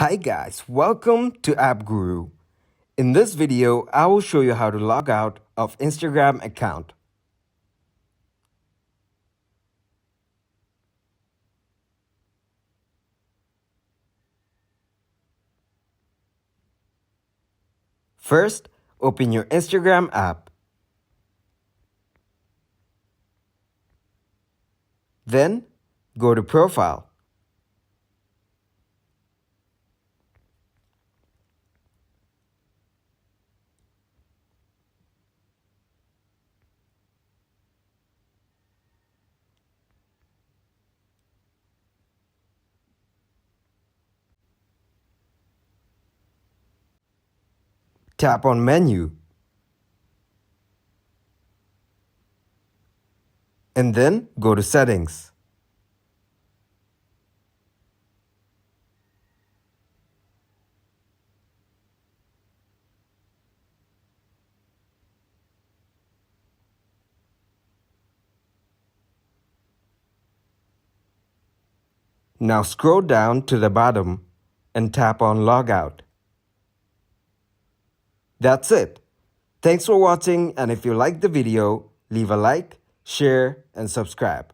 Hi guys, welcome to App Guru. In this video, I will show you how to log out of Instagram account. First, open your Instagram app. Then, go to Profile. Tap on Menu. And then go to Settings. Now scroll down to the bottom and tap on Logout. That's it. Thanks for watching, and if you liked the video, leave a like, share, and subscribe.